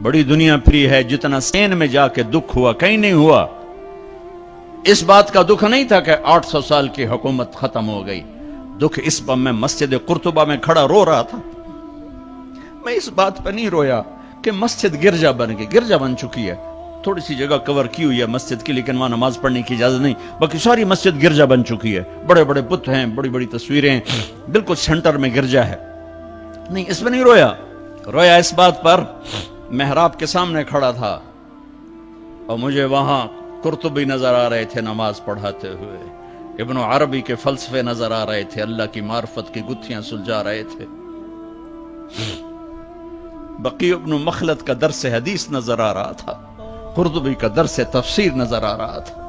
بڑی دنیا پھری ہے، جتنا سین میں جا کے دکھ ہوا کہیں نہیں ہوا۔ اس بات کا دکھ نہیں تھا کہ 800 سال کی حکومت ختم ہو گئی، دکھ اس پر میں مسجد قرطبہ میں کھڑا رو رہا تھا۔ میں اس بات پہ نہیں رویا کہ مسجد گرجا بن گئی، گرجا بن چکی ہے، تھوڑی سی جگہ کور کی ہوئی ہے مسجد کی، لیکن وہاں نماز پڑھنے کی اجازت نہیں، باقی ساری مسجد گرجا بن چکی ہے، بڑے بڑے بت ہیں، بڑی بڑی تصویریں ہیں، بالکل سینٹر میں گرجا ہے۔ نہیں، اس پہ نہیں رویا، رویا اس بات پر محراب کے سامنے کھڑا تھا اور مجھے وہاں قرطبی نظر آ رہے تھے نماز پڑھاتے ہوئے، ابن عربی کے فلسفے نظر آ رہے تھے، اللہ کی معرفت کی گتھیاں سلجھا رہے تھے، بقی ابن مخلد کا درس حدیث نظر آ رہا تھا، قرطبی کا درس تفسیر نظر آ رہا تھا،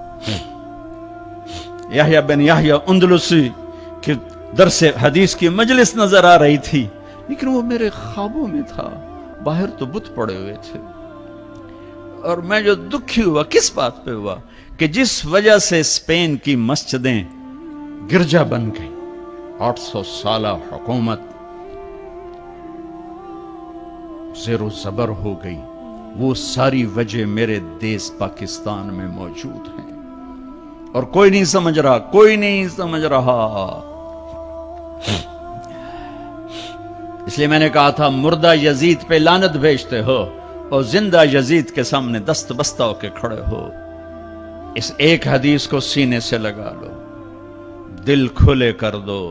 یحییٰ بن یحییٰ اندلسی کی درس حدیث کی مجلس نظر آ رہی تھی، لیکن وہ میرے خوابوں میں تھا، باہر تو بت پڑے ہوئے تھے۔ اور میں جو دکھی ہوا کس بات پہ ہوا کہ جس وجہ سے اسپین کی مسجدیں گرجا بن گئی، 800 سالہ حکومت زیر و زبر ہو گئی، وہ ساری وجہ میرے دیس پاکستان میں موجود ہیں، اور کوئی نہیں سمجھ رہا، کوئی نہیں سمجھ رہا۔ اس لیے میں نے کہا تھا مردہ یزید پہ لعنت بھیجتے ہو اور زندہ یزید کے سامنے دست بستہ ہو کے کھڑے ہو۔ اس ایک حدیث کو سینے سے لگا لو، دل کھلے کر دو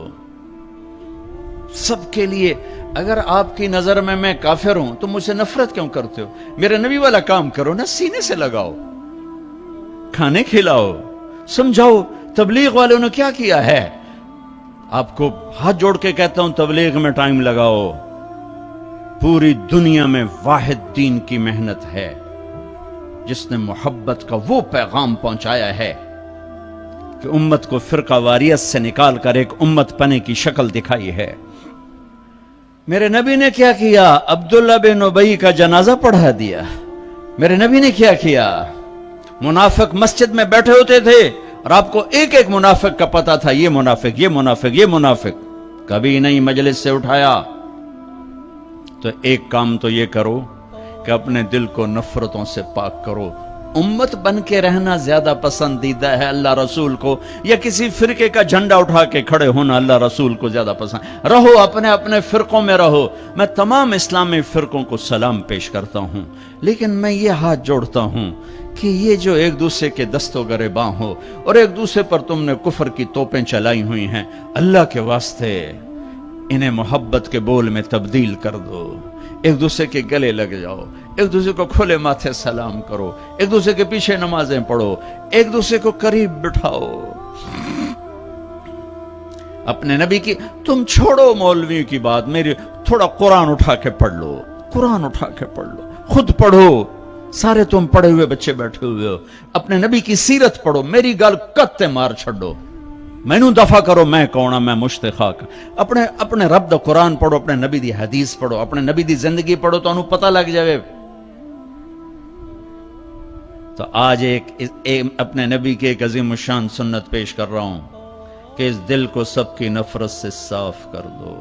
سب کے لیے۔ اگر آپ کی نظر میں کافر ہوں تو مجھ سے نفرت کیوں کرتے ہو؟ میرے نبی والا کام کرو نا، سینے سے لگاؤ، کھانے کھلاؤ، سمجھاؤ تبلیغ والوں نے کیا کیا ہے۔ آپ کو ہاتھ جوڑ کے کہتا ہوں تبلیغ میں ٹائم لگاؤ، پوری دنیا میں واحد دین کی محنت ہے جس نے محبت کا وہ پیغام پہنچایا ہے کہ امت کو فرقہ واریت سے نکال کر ایک امت پنے کی شکل دکھائی ہے۔ میرے نبی نے کیا کیا؟ عبداللہ بن ابی کا جنازہ پڑھا دیا۔ میرے نبی نے کیا کیا؟ منافق مسجد میں بیٹھے ہوتے تھے اور آپ کو ایک ایک منافق کا پتہ تھا، یہ منافق، یہ منافق، یہ منافق، کبھی نہیں مجلس سے اٹھایا۔ تو ایک کام تو یہ کرو کہ اپنے دل کو نفرتوں سے پاک کرو۔ امت بن کے رہنا زیادہ پسندیدہ ہے اللہ رسول کو، یا کسی فرقے کا جھنڈا اٹھا کے کھڑے ہونا اللہ رسول کو زیادہ پسند؟ رہو اپنے اپنے فرقوں میں رہو۔ میں تمام اسلامی فرقوں کو سلام پیش کرتا ہوں، لیکن میں یہ ہاتھ جوڑتا ہوں کہ یہ جو ایک دوسرے کے دستوں گریباں ہو اور ایک دوسرے پر تم نے کفر کی توپیں چلائی ہوئی ہیں، اللہ کے واسطے انہیں محبت کے بول میں تبدیل کر دو، ایک دوسرے کے گلے لگ جاؤ، ایک دوسرے کو کھلے ماتھے سلام کرو، ایک دوسرے کے پیچھے نمازیں پڑھو، ایک دوسرے کو قریب بٹھاؤ۔ اپنے نبی کی تم چھوڑو مولوی کی بات، میری تھوڑا قرآن اٹھا کے پڑھ لو، قرآن اٹھا کے پڑھ لو، خود پڑھو، سارے تم پڑھے ہوئے بچے بیٹھے ہوئے ہو، اپنے نبی کی سیرت پڑھو، میری گل کتے مار چھڑو، مینوں دفع کرو میں کون ہاں، میں مشت خاک۔ اپنے رب دا قرآن پڑھو، اپنے نبی دی حدیث پڑھو، اپنے نبی دی زندگی پڑھو تو انہوں پتہ لگ جائے۔ تو آج اپنے نبی کی ایک عظیم الشان سنت پیش کر رہا ہوں کہ اس دل کو سب کی نفرت سے صاف کر دو۔